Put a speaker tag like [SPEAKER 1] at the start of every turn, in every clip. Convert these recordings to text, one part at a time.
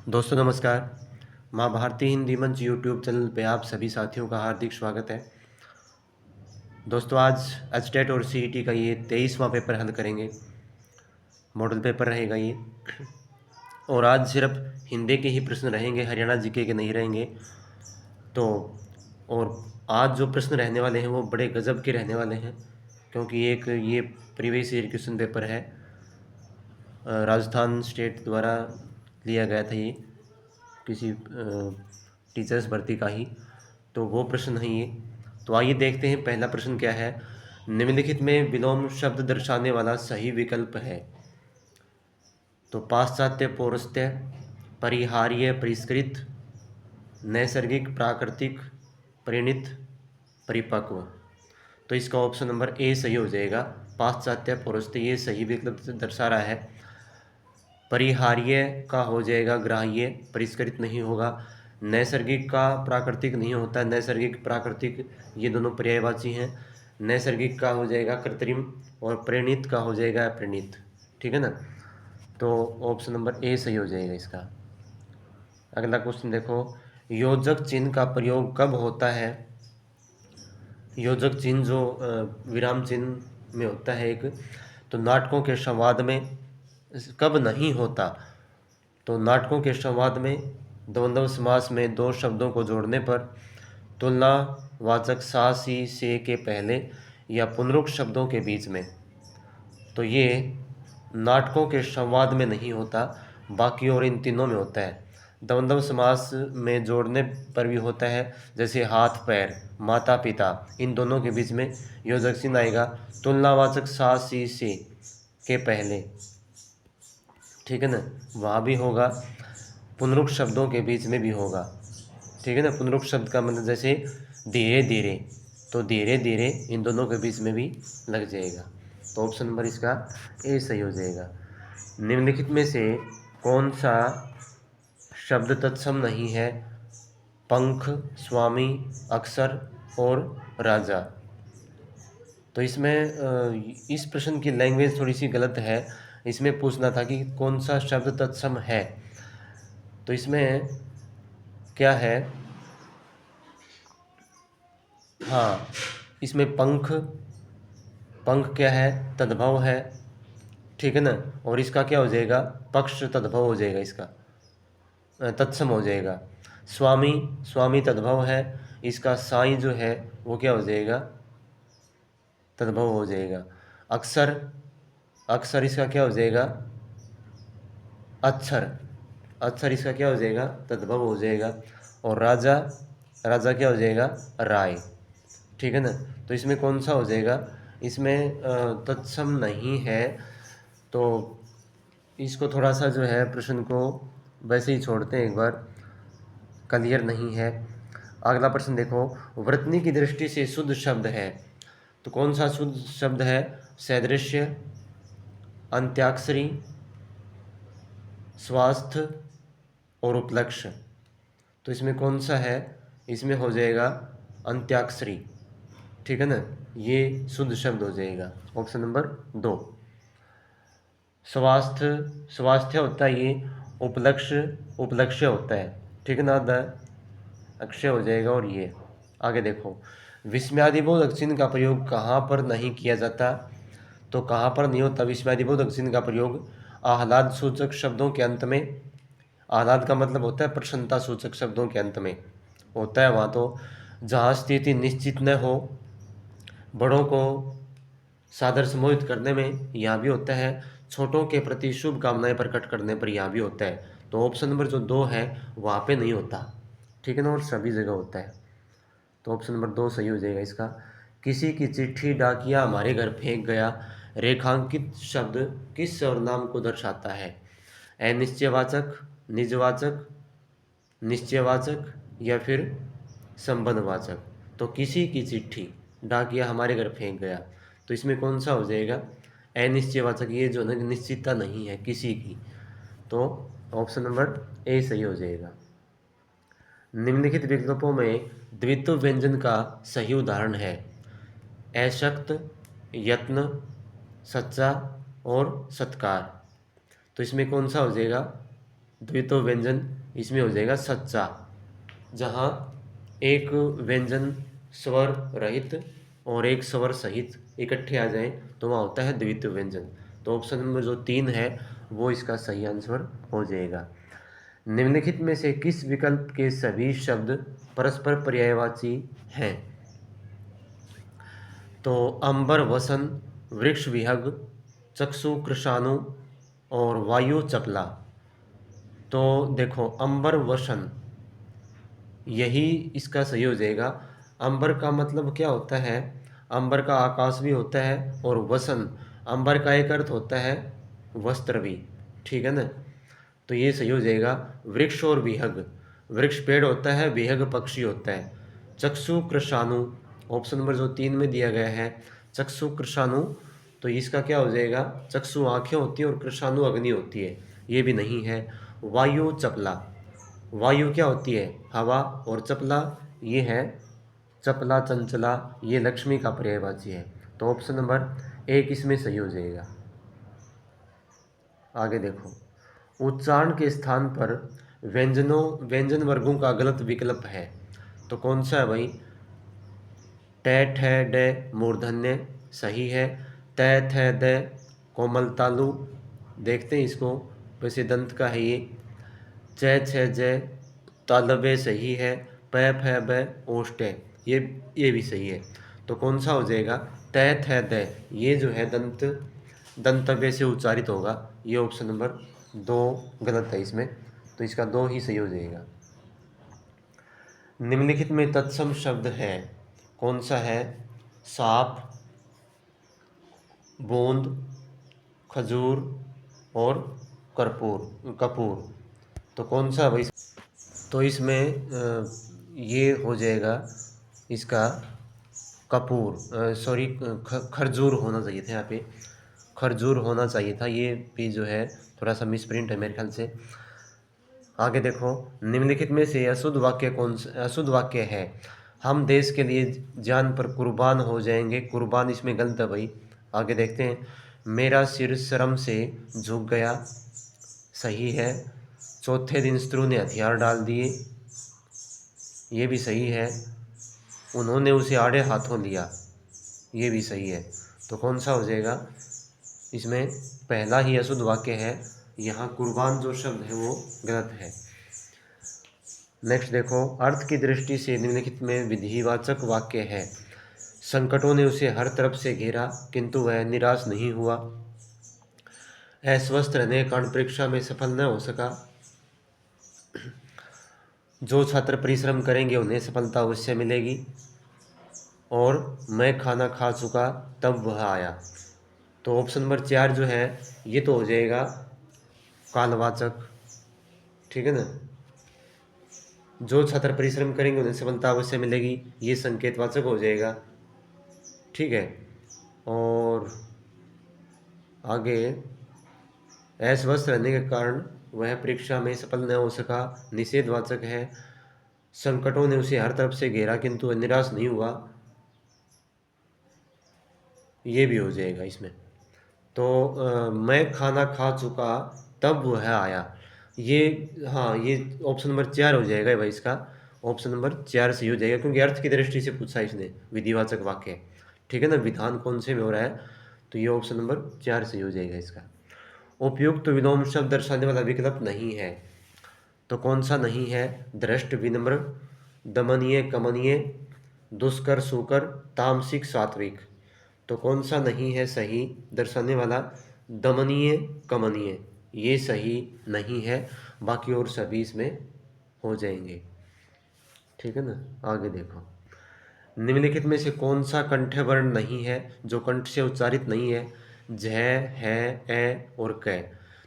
[SPEAKER 1] दोस्तों नमस्कार। माँ भारती हिंदी मंच यूट्यूब चैनल पे आप सभी साथियों का हार्दिक स्वागत है। दोस्तों आज एचटेट और सीईटी का ये 23वां पेपर हल करेंगे। मॉडल पेपर रहेगा ये। और आज सिर्फ हिंदी के ही प्रश्न रहेंगे, हरियाणा जीके के नहीं रहेंगे। तो और आज जो प्रश्न रहने वाले हैं वो बड़े गजब के रहने वाले हैं, क्योंकि एक ये प्रीवियस ईयर क्वेश्चन पेपर है। राजस्थान स्टेट द्वारा लिया गया था ये, किसी टीचर्स भर्ती का ही। तो वो प्रश्न है ये। तो आइए देखते हैं पहला प्रश्न क्या है। निम्नलिखित में विलोम शब्द दर्शाने वाला सही विकल्प है। तो पाश्चात्य, पौरस्त्य, परिहार्य, परिष्कृत, नैसर्गिक, प्राकृतिक, परिणित, परिपक्व। तो इसका ऑप्शन नंबर ए सही हो जाएगा। पाश्चात्य, पौरस्त्य ये सही विकल्प दर्शा रहा है। परिहार्य का हो जाएगा ग्राह्य, परिष्कृत नहीं होगा। नैसर्गिक का प्राकृतिक नहीं होता, नैसर्गिक प्राकृतिक ये दोनों पर्यायवाची हैं। नैसर्गिक का हो जाएगा कृत्रिम और परिणीत का हो जाएगा अपरिणीत। ठीक है ना। तो ऑप्शन नंबर ए सही हो जाएगा इसका। अगला क्वेश्चन देखो, योजक चिन्ह का प्रयोग कब होता है। योजक चिन्ह जो विराम चिन्ह में होता है एक, तो नाटकों के संवाद में कब नहीं होता। तो नाटकों के संवाद में द्वंद्व समास में दो शब्दों को जोड़ने पर, तुलनावाचक सा सी से के पहले या पुनरुक्त शब्दों के बीच में। तो ये नाटकों के संवाद में नहीं होता, बाकी और इन तीनों में होता है। द्वंद्व समास में जोड़ने पर भी होता है, जैसे हाथ पैर, माता पिता, इन दोनों के बीच में योजक चिन्ह आएगा। तुलनावाचक सा सी से के पहले, ठीक है ना, वहाँ भी होगा। पुनरुक्त शब्दों के बीच में भी होगा। ठीक है ना। पुनरुक्त शब्द का मतलब जैसे धीरे धीरे, तो धीरे धीरे इन दोनों के बीच में भी लग जाएगा। तो ऑप्शन नंबर इसका ए सही हो जाएगा। निम्नलिखित में से कौन सा शब्द तत्सम नहीं है। पंख, स्वामी, अक्सर और राजा। तो इसमें इस प्रश्न की लैंग्वेज थोड़ी सी गलत है। इसमें पूछना था कि कौन सा शब्द तत्सम है। तो इसमें क्या है, हाँ, इसमें पंख, पंख क्या है, तद्भव है। ठीक है ना। और इसका क्या हो जाएगा, पक्ष तद्भव हो जाएगा, इसका तत्सम हो जाएगा। स्वामी, स्वामी तद्भव है, इसका साई जो है वो क्या हो जाएगा, तद्भव हो जाएगा। अक्षर, अक्षर इसका क्या हो जाएगा, अक्षर, अक्षर इसका क्या हो जाएगा, तद्भव हो जाएगा। और राजा, राजा क्या हो जाएगा, राय। ठीक है ना। तो इसमें कौन सा हो जाएगा, इसमें तत्सम नहीं है। तो इसको थोड़ा सा जो है प्रश्न को वैसे ही छोड़ते हैं, एक बार क्लियर नहीं है। अगला प्रश्न देखो, वृत्तनी की दृष्टि से शुद्ध शब्द है। तो कौन सा शुद्ध शब्द है, सदृश्य, अंत्याक्षरी, स्वास्थ्य और उपलक्ष्य। तो इसमें कौन सा है, इसमें हो जाएगा अंत्याक्षरी। ठीक है ना, ये शुद्ध शब्द हो जाएगा, ऑप्शन नंबर 2। स्वास्थ्य, स्वास्थ्य होता है ये, उपलक्ष्य, उपलक्ष्य होता है। ठीक है ना, द अक्षय हो जाएगा। और ये आगे देखो, विस्मयादिबोधक चिन्ह का प्रयोग कहाँ पर नहीं किया जाता। तो कहाँ पर नहीं होता विस्मयादिबोधक चिन्ह का प्रयोग, आह्लाद सूचक शब्दों के अंत में। आह्लाद का मतलब होता है प्रसन्नता सूचक शब्दों के अंत में होता है वहाँ। तो जहाँ स्थिति निश्चित न हो, बड़ों को सादर सम्बोधित करने में यहाँ भी होता है, छोटों के प्रति शुभकामनाएं प्रकट करने पर यहाँ भी होता है। तो ऑप्शन नंबर जो 2 है वहाँ पे नहीं होता। ठीक है ना, और सभी जगह होता है। तो ऑप्शन नंबर 2 सही हो जाएगा इसका। किसी की चिट्ठी डाकिया हमारे घर फेंक गया, रेखांकित शब्द किस सर्वनाम को दर्शाता है। अनिश्चयवाचक, निजवाचक, निश्चयवाचक या फिर संबंधवाचक। तो किसी की चिट्ठी डाकिया हमारे घर फेंक गया, तो इसमें कौन सा हो जाएगा, अनिश्चयवाचक, ये जो है निश्चितता नहीं है किसी की। तो ऑप्शन नंबर ए सही हो जाएगा। निम्नलिखित विकल्पों में द्वित्व व्यंजन का सही उदाहरण है। अशक्त, यत्न, सच्चा और सत्कार। तो इसमें कौन सा हो जाएगा, द्वित्व व्यंजन इसमें हो जाएगा सच्चा, जहाँ एक व्यंजन स्वर रहित और एक स्वर सहित इकट्ठे आ जाएं तो वहाँ होता है द्वित्व व्यंजन। तो ऑप्शन नंबर जो 3 है वो इसका सही आंसर हो जाएगा। निम्नलिखित में से किस विकल्प के सभी शब्द परस्पर पर्यायवाची हैं? तो अंबर वसन, वृक्ष विहग, चक्षु कृषाणु और वायु चपला। तो देखो अंबर वसन यही इसका सही हो जाएगा। अंबर का मतलब क्या होता है? अंबर का आकाश भी होता है और वसन, अंबर का एक अर्थ होता है वस्त्र भी, ठीक है ना। तो ये सही हो जाएगा। वृक्ष और विहग, वृक्ष पेड़ होता है, विहग पक्षी होता है। चक्षु कृषाणु ऑप्शन नंबर जो 3 में दिया गया है, चक्षु कृषाणु, तो इसका क्या हो जाएगा? चक्षु आंखें होती है और कृषाणु अग्नि होती है, ये भी नहीं है। वायु चपला, वायु क्या होती है? हवा, और चपला ये है चपला चंचला, ये लक्ष्मी का पर्यायवाची है। तो ऑप्शन नंबर 1 इसमें सही हो जाएगा। आगे देखो, उच्चारण के स्थान पर व्यंजन वर्गों का गलत विकल्प है, तो कौन सा है भाई? ट ठ ड मूर्धन्य सही है। त थ द कोमल तालु, देखते हैं इसको, वैसे दंत का है ये। च छ ज तालबे सही है। प फ ब ओष्टे, ये भी सही है। तो कौन सा हो जाएगा? त थ द, ये जो है दंतव्य से उच्चारित होगा। ये ऑप्शन नंबर 2 गलत है इसमें, तो इसका 2 ही सही हो जाएगा। निम्नलिखित में तत्सम शब्द है, कौन सा है? सांप, बूंद, खजूर और कपूर। तो कौन सा भाई? तो इसमें ये हो जाएगा इसका कपूर, सॉरी खरजूर होना चाहिए था, यहाँ पे खरजूर होना चाहिए था। ये भी जो है थोड़ा सा मिसप्रिंट है मेरे ख्याल से। आगे देखो, निम्नलिखित में से अशुद्ध वाक्य अशुद्ध वाक्य है? हम देश के लिए जान पर कुर्बान हो जाएंगे। कुर्बान इसमें गलत है भाई। आगे देखते हैं, मेरा सिर शर्म से झुक गया, सही है। चौथे दिन शत्रु ने हथियार डाल दिए, ये भी सही है। उन्होंने उसे आड़े हाथों लिया, ये भी सही है। तो कौन सा हो जाएगा? इसमें पहला ही अशुद्ध वाक्य है, यहाँ कुर्बान जो शब्द है वो गलत है। नेक्स्ट देखो, अर्थ की दृष्टि से निम्नलिखित में विधिवाचक वाक्य है? संकटों ने उसे हर तरफ से घेरा किंतु वह निराश नहीं हुआ। अस्वस्थ रहने के कारण परीक्षा में सफल न हो सका। जो छात्र परिश्रम करेंगे उन्हें सफलता अवश्य मिलेगी। और मैं खाना खा चुका तब वह आया। तो ऑप्शन नंबर 4 जो है ये तो हो जाएगा कालवाचक, ठीक है ना। जो छात्र परिश्रम करेंगे उन्हें सफलता अवश्य मिलेगी, ये संकेतवाचक हो जाएगा, ठीक है। और आगे, अस्वस्थ रहने के कारण वह परीक्षा में सफल न हो सका, निषेधवाचक है। संकटों ने उसे हर तरफ से घेरा किंतु वह निराश नहीं हुआ, ये भी हो जाएगा इसमें। तो मैं खाना खा चुका तब वह आया, ये हाँ, ये ऑप्शन नंबर 4 हो जाएगा भाई इसका। ऑप्शन नंबर 4 सही हो जाएगा, क्योंकि अर्थ की दृष्टि से पूछा इसने, विधिवाचक वाक्य, ठीक है ना, विधान कौन से में हो रहा है, तो ये ऑप्शन नंबर 4 सही हो जाएगा इसका। उपयुक्त विलोम शब्द दर्शाने वाला विकल्प नहीं है, तो कौन सा नहीं है? दृष्ट, विनम्र, दमनीय, कमनीय, दुष्कर, सुकर, तामसिक, सात्विक। तो कौन सा नहीं है सही दर्शाने वाला? दमनीय, कमनीय, ये सही नहीं है, बाकी और सभी इसमें हो जाएंगे, ठीक है ना। आगे देखो, निम्नलिखित में से कौन सा कंठ वर्ण नहीं है, जो कंठ से उच्चारित नहीं है? झ, है, ए और क।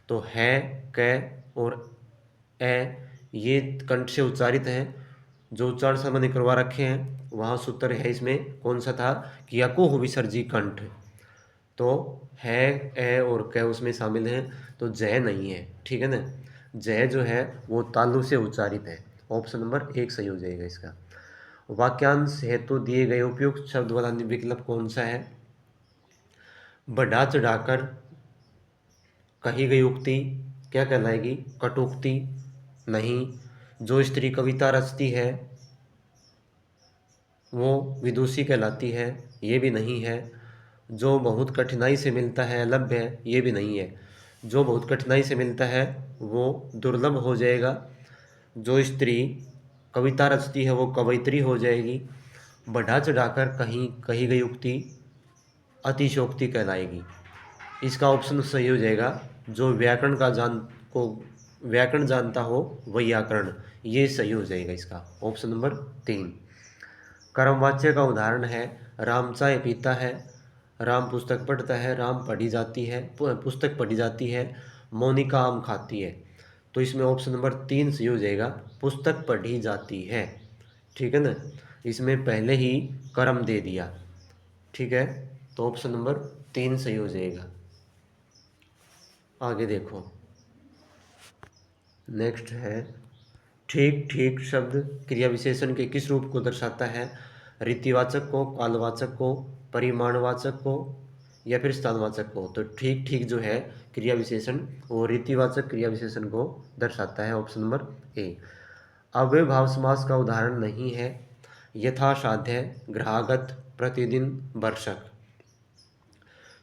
[SPEAKER 1] तो है, क और ए ये कंठ से उच्चारित हैं, जो उच्चारण सामान्य करवा रखे हैं वहाँ सूत्र है इसमें, कौन सा था? कि अकुह विसर्जी कंठ। तो है, ए और क उसमें शामिल हैं, तो जय नहीं है, ठीक है ना। जय जो है वो तालु से उच्चारित है। ऑप्शन नंबर 1 सही हो जाएगा इसका। वाक्यांश हेतु दिए गए उपयुक्त शब्द वाला विकल्प कौन सा है? बढ़ा चढ़ाकर कही गई उक्ति क्या कहलाएगी? कटुक्ति नहीं। जो स्त्री कविता रचती है वो विदुषी कहलाती है, ये भी नहीं है। जो बहुत कठिनाई से मिलता है अलभ्य है, ये भी नहीं है। जो बहुत कठिनाई से मिलता है वो दुर्लभ हो जाएगा। जो स्त्री कविता रचती है वो कवयित्री हो जाएगी। बढ़ा चढ़ाकर कहीं कही गई उक्ति अतिशयोक्ति कहलाएगी। इसका ऑप्शन सही हो जाएगा। जो व्याकरण जानता हो वैयाकरण, ये सही हो जाएगा इसका ऑप्शन नंबर 3। कर्मवाच्य का उदाहरण है राम चाय पीता है, राम पुस्तक पढ़ता है, राम पढ़ी जाती है, पुस्तक पढ़ी जाती है, मोनिका आम खाती है। तो इसमें ऑप्शन नंबर 3 सही हो जाएगा, पुस्तक पढ़ी जाती है। ठीक है ना, इसमें पहले ही कर्म दे दिया। ठीक है, तो ऑप्शन नंबर 3 सही हो जाएगा। आगे देखो, नेक्स्ट है ठीक ठीक शब्द क्रिया विशेषण के किस रूप को दर्शाता है? रीतिवाचक को, कालवाचक को, परिमाणवाचक को या फिर स्थानवाचक को? तो ठीक ठीक जो है क्रिया विशेषण वो रीतिवाचक क्रिया विशेषण को दर्शाता है, ऑप्शन नंबर ए। अव्ययभाव समास का उदाहरण नहीं है यथासाध्य, ग्रहागत, प्रतिदिन, वर्षक।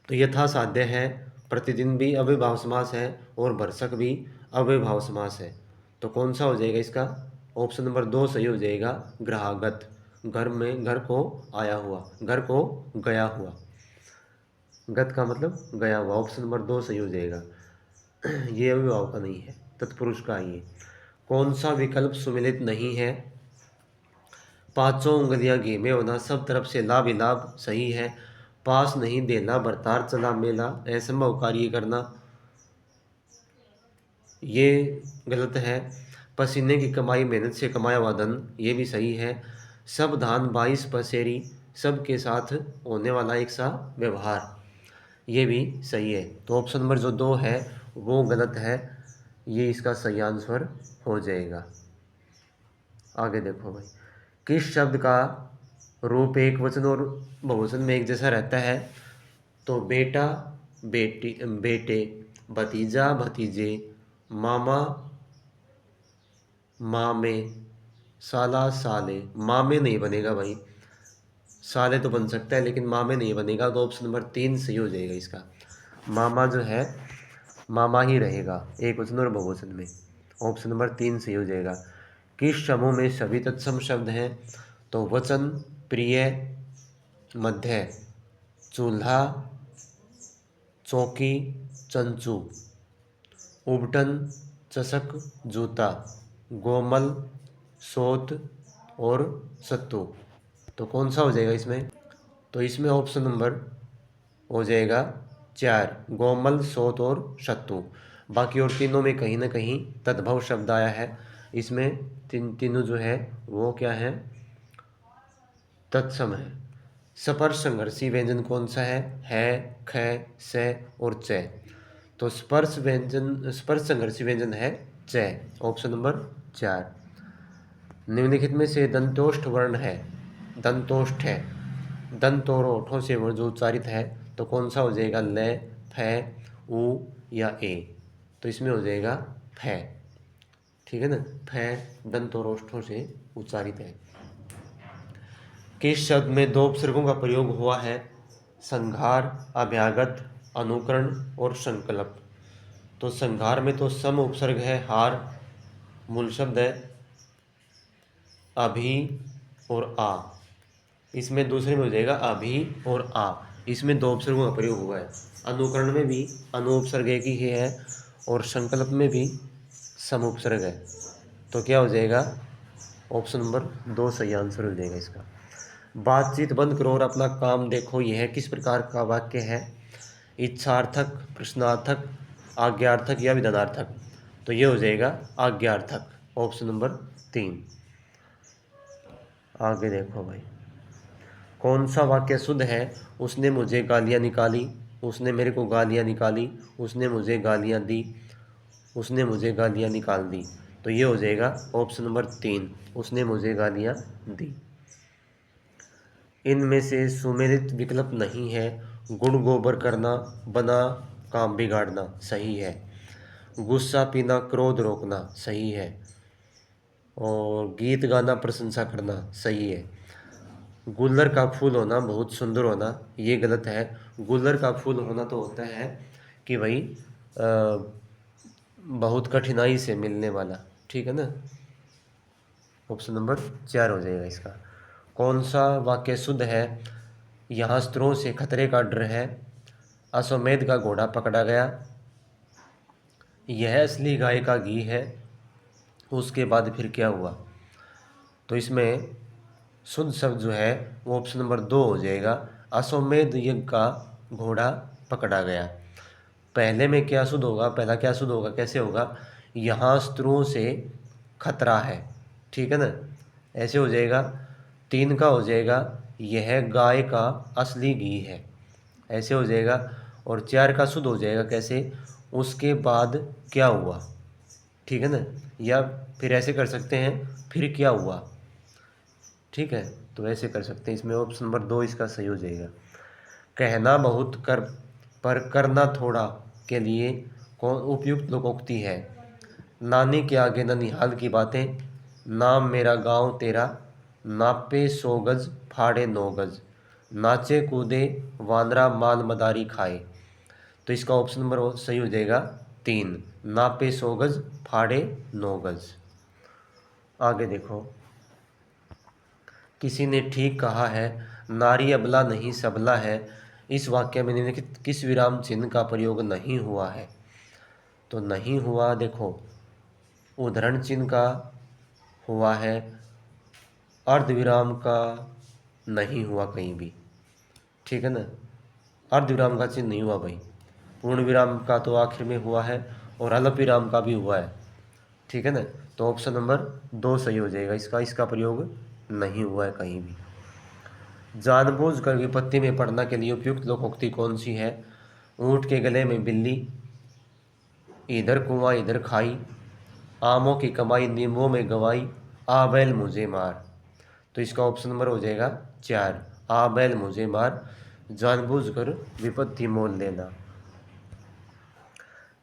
[SPEAKER 1] तो यथासाध्य है, प्रतिदिन भी अव्ययभाव समास है और वर्षक भी अव्ययभाव समास है। तो कौन सा हो जाएगा इसका? ऑप्शन नंबर 2 सही हो जाएगा, ग्रहागत। घर में, घर को आया हुआ, घर को गया हुआ। गत का मतलब गया हुआ, ऑप्शन नंबर 2 सही हो जाएगा। ये अव्ययभाव का नहीं है, तत्पुरुष का ही है। कौन सा विकल्प सुमेलित नहीं है? पांचों उंगलियां घी में होना, सब तरफ से लाभ ही लाभ, सही है। पास नहीं देना, बरतार चला मेला, असंभव कार्य करना, ये गलत है। पसीने की कमाई मेहनत से कमाया हुआ धन, ये भी सही है। सब धान 22 पसेरी, सबके साथ होने वाला एक सा व्यवहार, ये भी सही है। तो ऑप्शन नंबर जो 2 है वो गलत है, ये इसका सही आंसर हो जाएगा। आगे देखो भाई, किस शब्द का रूप एक वचन और बहुवचन में एक जैसा रहता है? तो बेटा, बेटी, बेटे, भतीजा, भतीजे, मामा, मामे, साला, साले। मामे नहीं बनेगा भाई, साले तो बन सकता है लेकिन मामे नहीं बनेगा। तो ऑप्शन नंबर 3 सही हो जाएगा इसका। मामा जो है मामा ही रहेगा एक वचन और बहुवचन में, ऑप्शन नंबर 3 सही हो जाएगा। किस समूह में सभी तत्सम शब्द हैं? तो वचन, प्रिय, मध्य, चूल्हा, चौकी, चंचू, उबटन, चषक, जूता, गोमल, सोत और सत्तू। तो कौन सा हो जाएगा इसमें? तो इसमें ऑप्शन नंबर हो जाएगा 4, गोमल, सोत और सत्तू। बाकी और तीनों में कहीं ना कहीं तद्भव शब्द आया है। इसमें तीनों जो है वो क्या है? तत्सम है। स्पर्श संघर्षी व्यंजन कौन सा है? ख, से और च। तो स्पर्श संघर्षी व्यंजन है च, ऑप्शन नंबर 4। निम्नलिखित में से दंतोष्ठ वर्ण है, दंतोष्ठ है, दंत और ओठों से वर्ण जो उच्चारित है, तो कौन सा हो जाएगा? ल, फ, उ या ए? तो इसमें हो जाएगा फ। ठीक है ना, फ दंत और ओठों से उच्चारित है। किस शब्द में 2 उपसर्गों का प्रयोग हुआ है? संघार, अभ्यागत, अनुकरण और संकल्प। तो संघार में तो सम उपसर्ग है हार, मूल शब्द है अभी और आ। इसमें दूसरे में हो जाएगा अभी और आ, इसमें 2 उपसर्गों का प्रयोग हुआ है। अनुकरण में भी अनुपसर्ग एक ही है और संकल्प में भी सम उपसर्ग है। तो क्या हो जाएगा? ऑप्शन नंबर 2 सही आंसर हो जाएगा इसका। बातचीत बंद करो और अपना काम देखो, यह किस प्रकार का वाक्य है? इच्छार्थक, प्रश्नार्थक, आज्ञार्थक या विधानार्थक? तो ये हो जाएगा आज्ञार्थक, ऑप्शन नंबर 3। आगे देखो भाई, कौन सा वाक्य शुद्ध है? उसने मुझे गालियाँ निकाली, उसने मेरे को गालियाँ निकाली, उसने मुझे गालियाँ दी, उसने मुझे गालियाँ निकाल दी। तो ये हो जाएगा ऑप्शन नंबर 3, उसने मुझे गालियाँ दी। इनमें से सुमेलित विकल्प नहीं है। गुण गोबर करना, बना काम बिगाड़ना, सही है। गुस्सा पीना, क्रोध रोकना सही है। और गीत गाना, प्रशंसा करना सही है। गुल्लर का फूल होना, बहुत सुंदर होना, ये गलत है। गुल्लर का फूल होना तो होता है कि भाई बहुत कठिनाई से मिलने वाला, ठीक है ना। ऑप्शन नंबर 4 हो जाएगा इसका। कौन सा वाक्य शुद्ध है? यहाँ शत्रुओं से खतरे का डर है, अश्वमेध का घोड़ा पकड़ा गया, यह असली गाय का घी है, उसके बाद फिर क्या हुआ। तो इसमें शुद्ध शब्द जो है वो ऑप्शन नंबर 2 हो जाएगा, अश्वमेध यज्ञ का घोड़ा पकड़ा गया। पहले में क्या शुद्ध होगा, पहला क्या शुद्ध होगा, कैसे होगा, यहाँ शत्रुओं से खतरा है, ठीक है ना, ऐसे हो जाएगा। 3 का हो जाएगा, यह गाय का असली घी है, ऐसे हो जाएगा। और 4 का शुद्ध हो जाएगा कैसे, उसके बाद क्या हुआ, ठीक है ना। या फिर ऐसे कर सकते हैं, फिर क्या हुआ, ठीक है, तो ऐसे कर सकते हैं। इसमें ऑप्शन नंबर 2 इसका सही हो जाएगा। कहना बहुत कर पर करना थोड़ा के लिए कौन उपयुक्त लोकोक्ति है? नानी के आगे ननिहाल की बातें, नाम मेरा गांव तेरा, नापे 100 गज फाड़े 9 गज, नाचे कूदे वानरा माल मदारी खाए। तो इसका ऑप्शन नंबर सही हो जाएगा 3, नापे 100 गज फाड़े 9 गज। आगे देखो, किसी ने ठीक कहा है, नारी अबला नहीं सबला है, इस वाक्य में निम्नलिखित किस विराम चिन्ह का प्रयोग नहीं हुआ है? तो नहीं हुआ, देखो, उद्धरण चिन्ह का हुआ है, अर्धविराम का नहीं हुआ कहीं भी, ठीक है ना। अर्धविराम का चिन्ह नहीं हुआ भाई, पूर्ण विराम का तो आखिर में हुआ है, और अल्प विराम का भी हुआ है, ठीक है ना। तो ऑप्शन नंबर 2 सही हो जाएगा इसका, इसका प्रयोग नहीं हुआ है कहीं भी। जानबूझकर विपत्ति में पड़ने के लिए उपयुक्त लोकोक्ति कौन सी है? ऊंट के गले में बिल्ली, इधर कुआं इधर खाई, आमों की कमाई नींबुओं में गवाई, आ बैल मुझे मार। तो इसका ऑप्शन नंबर हो जाएगा 4, आ बैल मुझे मार, जानबूझकर विपत्ति मोल लेना।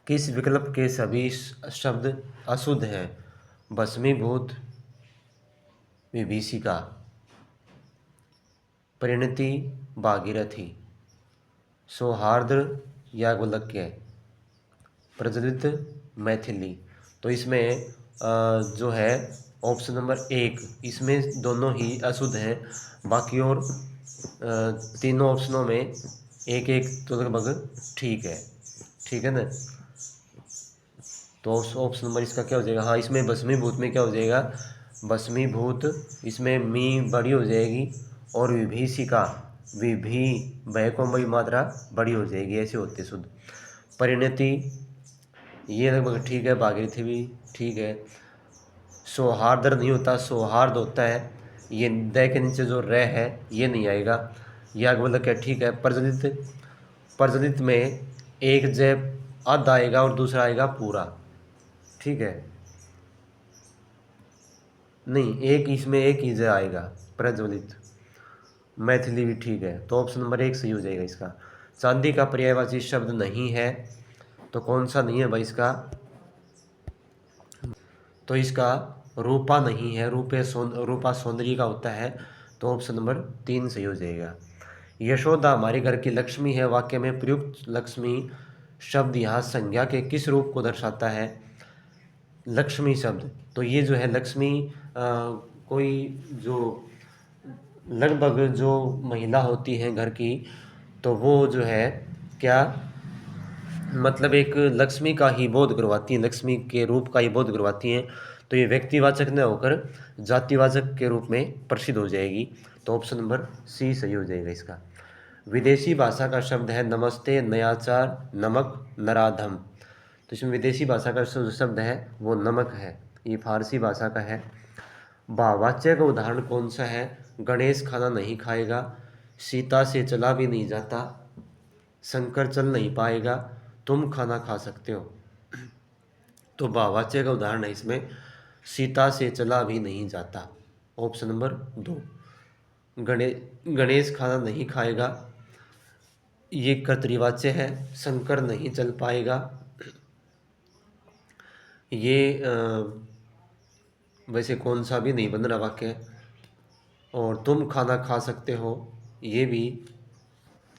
[SPEAKER 1] किस विकल्प के सभी शब्द अशुद्ध हैं? भस्मीभूत, विभीषिका, परिणति, भागीरथी, सौहार्द, याज्ञवल्क्य, प्रज्वलित, मैथिली। तो इसमें जो है ऑप्शन नंबर 1, इसमें दोनों ही अशुद्ध हैं, बाकी और तीनों ऑप्शनों में एक एक तो लगभग ठीक है, ठीक है ना। तो ऑप्शन नंबर इसका क्या हो जाएगा, हाँ, इसमें भस्मीभूत में क्या हो जाएगा, भस्मीभूत, इसमें मी बड़ी हो जाएगी, और विभीषिका, विभी भयकोमयी मात्रा बड़ी हो जाएगी, ऐसे होते शुद्ध। परिणति ये लगभग ठीक है, भागीरथी भी ठीक है। सौहार्द नहीं होता, सौहार्द होता है, ये द के नीचे जो र है ये नहीं आएगा। याज्ञवल्क्य ठीक है। प्रज्वलित, प्रज्वलित में एक जय आधा आएगा और दूसरा आएगा पूरा, ठीक है, नहीं, एक इसमें एक ही जय आएगा, प्रज्वलित। मैथिली भी ठीक है, तो ऑप्शन नंबर 1 सही हो जाएगा इसका। चांदी का पर्यायवाची शब्द नहीं है, तो कौन सा नहीं है भाई इसका, तो इसका रूपा नहीं है, रूपा सौंदर्य का होता है, तो ऑप्शन नंबर 3 सही हो जाएगा। यशोदा हमारे घर की लक्ष्मी है, वाक्य में प्रयुक्त लक्ष्मी शब्द यहाँ संज्ञा के किस रूप को दर्शाता है? लक्ष्मी शब्द, तो ये जो है लक्ष्मी कोई जो लगभग जो महिला होती है घर की, तो वो जो है क्या, मतलब एक लक्ष्मी का ही बोध करवाती हैं, लक्ष्मी के रूप का ही बोध करवाती हैं, तो ये व्यक्तिवाचक न होकर जातिवाचक के रूप में प्रसिद्ध हो जाएगी, तो ऑप्शन नंबर सी सही हो जाएगा इसका। विदेशी भाषा का शब्द है नमस्ते, नयाचार, नमक, नराधम। तो इसमें विदेशी भाषा का जो शब्द है वो नमक है, ये फारसी भाषा का है। भाववाच्य का उदाहरण कौन सा है? गणेश खाना नहीं खाएगा, सीता से चला भी नहीं जाता, शंकर चल नहीं पाएगा, तुम खाना खा सकते हो। तो भाववाच्य का उदाहरण है इसमें, सीता से चला भी नहीं जाता, ऑप्शन नंबर 2। गणेश खाना नहीं खाएगा, ये कर्तरीवाच्य है, शंकर नहीं चल पाएगा, ये वैसे कौन सा भी नहीं बन रहा वाक्य। और तुम खाना खा सकते हो, ये भी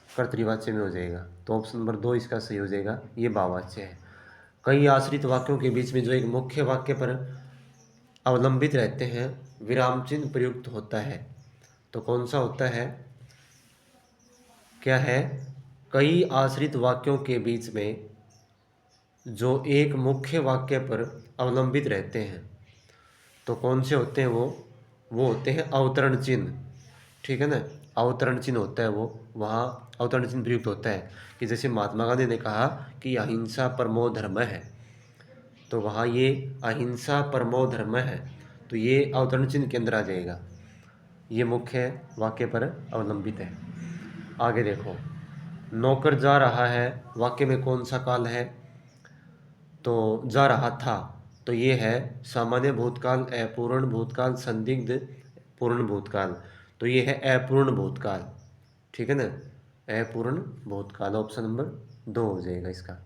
[SPEAKER 1] कर्तृवाच्य में हो जाएगा। तो ऑप्शन नंबर 2 इसका सही हो जाएगा, ये भाववाच्य है। कई आश्रित वाक्यों के बीच में जो एक मुख्य वाक्य पर अवलंबित रहते हैं, विराम चिन्ह प्रयुक्त होता है। तो कौन सा होता है, क्या है? कई आश्रित वाक्यों के बीच में जो एक मुख्य वाक्य पर अवलंबित रहते हैं, तो कौन से होते हैं वो होते हैं अवतरण चिन्ह। ठीक है ना, अवतरण चिन्ह होता है वो, वहाँ अवतरण चिन्ह प्रयुक्त होता है। कि जैसे महात्मा गांधी ने कहा कि अहिंसा परमो धर्म है, तो वहाँ ये अहिंसा परमो धर्म है, तो ये अवतरण चिन्ह के अंदर आ जाएगा। ये मुख्य वाक्य पर अवलंबित है। आगे देखो, नौकर जा रहा है, वाक्य में कौन सा काल है? तो जा रहा था, तो ये है सामान्य भूतकाल, अपूर्ण भूतकाल, संदिग्ध पूर्ण भूतकाल। तो ये है अपूर्ण भूतकाल। ठीक है ना, अपूर्ण भूतकाल, ऑप्शन नंबर 2 हो जाएगा इसका।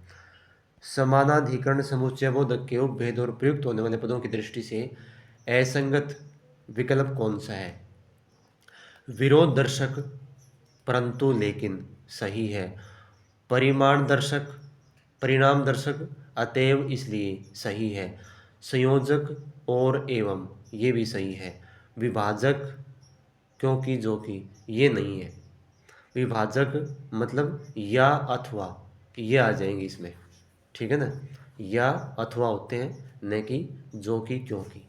[SPEAKER 1] समानाधिकरण समुच्चय बोधक के उपभेद और प्रयुक्त होने वाले पदों की दृष्टि से असंगत विकल्प कौन सा है? विरोध दर्शक परंतु लेकिन सही है। परिमाण दर्शक परिणाम दर्शक अतएव इसलिए सही है। संयोजक और एवं ये भी सही है। विभाजक क्योंकि जो कि ये नहीं है। विभाजक मतलब या अथवा, ये आ जाएंगे इसमें। ठीक है ना, या अथवा होते हैं, न कि जो कि क्योंकि।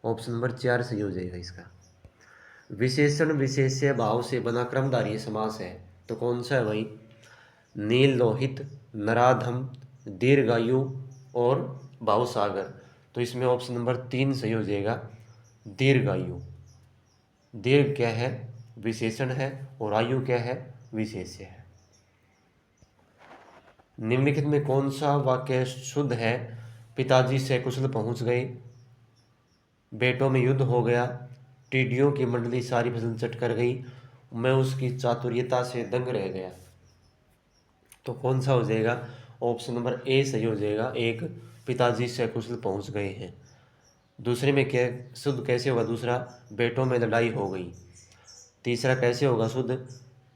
[SPEAKER 1] ऑप्शन नंबर 4 सही हो जाएगा इसका। विशेषण विशेष्य भाव से बना क्रमधारय समास है, तो कौन सा है भाई? नील लोहित, नराधम, दीर्घायु और भावसागर। तो इसमें ऑप्शन नंबर 3 सही हो जाएगा, दीर्घायु। दीर्घ क्या है? विशेषण है, और आयु क्या है? विशेष्य है। निम्नलिखित में कौन सा वाक्य शुद्ध है? पिताजी सकुशल पहुंच गए, बेटों में युद्ध हो गया, टिड्डियों की मंडली सारी फसल चट कर गई, मैं उसकी चातुर्यता से दंग रह गया। तो कौन सा हो जाएगा? ऑप्शन नंबर ए सही हो जाएगा, एक, पिताजी सकुशल पहुंच गए हैं। दूसरे में क्या शुद्ध कैसे होगा? दूसरा, बेटों में लड़ाई हो गई। तीसरा कैसे होगा शुद्ध?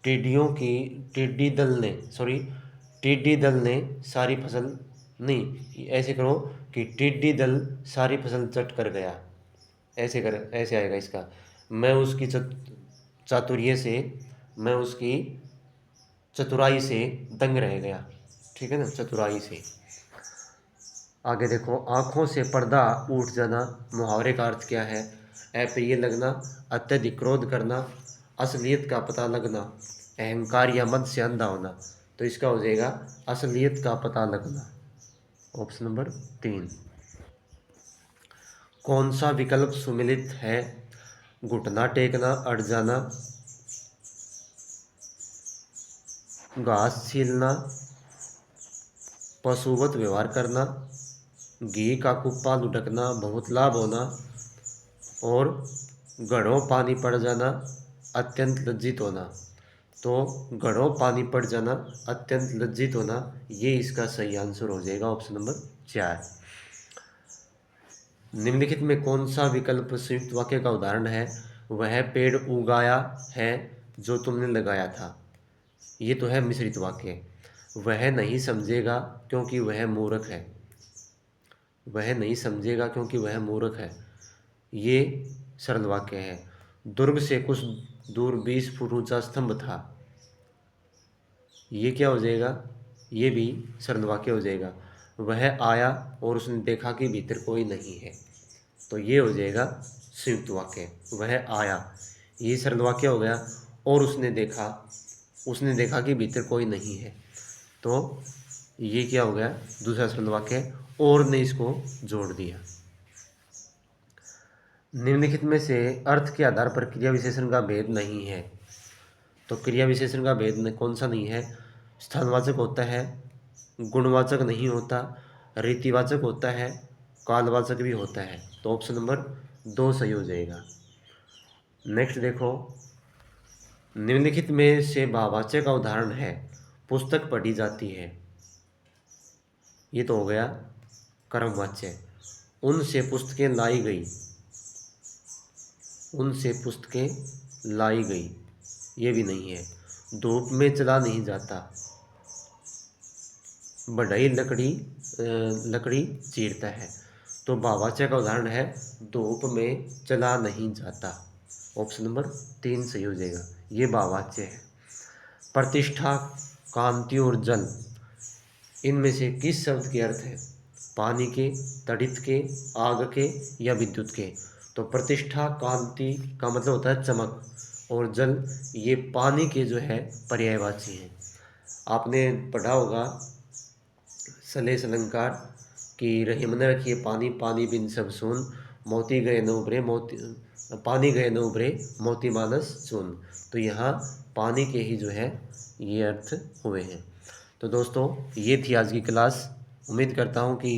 [SPEAKER 1] टिड्डी दल ने सारी फसल, नहीं ऐसे करो कि टिड्डी दल सारी फसल चट कर गया, ऐसे आएगा इसका। मैं उसकी चातुर्य से, मैं उसकी चतुराई से दंग रह गया। ठीक है ना, चतुराई से। आगे देखो, आंखों से पर्दा उठ जाना, मुहावरे का अर्थ क्या है? अप्रिय लगना, अत्यधिक क्रोध करना, असलियत का पता लगना, अहंकार या मद से अंधा होना। तो इसका हो जाएगा असलियत का पता लगना, ऑप्शन नंबर 3। कौन सा विकल्प सुमिलित है? घुटना टेकना, अड़ जाना, घास छीलना, पशुवत व्यवहार करना, घी का कुप्पा लुढ़कना, बहुत लाभ होना, और घड़ों पानी पड़ जाना, अत्यंत लज्जित होना। तो घड़ों पानी पड़ जाना, अत्यंत लज्जित होना, ये इसका सही आंसर हो जाएगा, ऑप्शन नंबर 4। निम्नलिखित में कौन सा विकल्प संयुक्त वाक्य का उदाहरण है? वह पेड़ उगाया है जो तुमने लगाया था। ये तो है मिश्रित वाक्य। वह नहीं समझेगा क्योंकि वह मूर्ख है। वह नहीं समझेगा क्योंकि वह मूर्ख है, ये सरल वाक्य है। दुर्ग से कुछ दूर 20 फुट ऊंचा स्तंभ था, ये क्या हो जाएगा? ये भी सरल वाक्य हो जाएगा। वह आया और उसने देखा कि भीतर कोई नहीं है, तो ये हो जाएगा संयुक्त वाक्य। वह आया, ये सरल वाक्य हो गया। और उसने देखा कि भीतर कोई नहीं है, तो ये क्या हो गया? दूसरा सरल वाक्य, और ने इसको जोड़ दिया। निम्नलिखित में से अर्थ के आधार पर क्रिया विशेषण का भेद नहीं है। तो क्रिया विशेषण का भेद कौन सा नहीं है? स्थानवाचक होता है, गुणवाचक नहीं होता, रीतिवाचक होता है, कालवाचक भी होता है। तो ऑप्शन नंबर 2 सही हो जाएगा। नेक्स्ट देखो, निम्नलिखित में से भाववाचक का उदाहरण है, पुस्तक पढ़ी जाती है। ये तो हो गया कर्मवाच्य। उनसे पुस्तकें लाई गई, उनसे पुस्तकें लाई गई, ये भी नहीं है। धूप में चला नहीं जाता, बढ़ई लकड़ी चीरता है। तो भाववाच्य का उदाहरण है धूप में चला नहीं जाता। ऑप्शन नंबर 3 सही हो जाएगा, ये भाववाच्य है। प्रतिष्ठा, कांति और जल, इनमें से किस शब्द के अर्थ है? पानी के, तड़ित के, आग के या विद्युत के? तो प्रतिष्ठा, कांति का मतलब होता है चमक, और जल ये पानी के जो है पर्यायवाची हैं। आपने पढ़ा होगा सलेश अलंकार कि रही मन रखिए पानी, पानी बिन सब सून, मोती गए न उभरे पानी गए न उभरे, मोती मानस चून। तो यहाँ पानी के ही जो है ये अर्थ हुए हैं। तो दोस्तों ये थी आज की क्लास। उम्मीद करता हूँ कि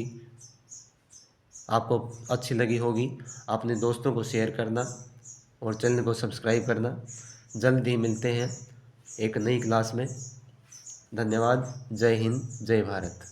[SPEAKER 1] आपको अच्छी लगी होगी। अपने दोस्तों को शेयर करना और चैनल को सब्सक्राइब करना। जल्द ही मिलते हैं एक नई क्लास में। धन्यवाद। जय हिंद, जय भारत।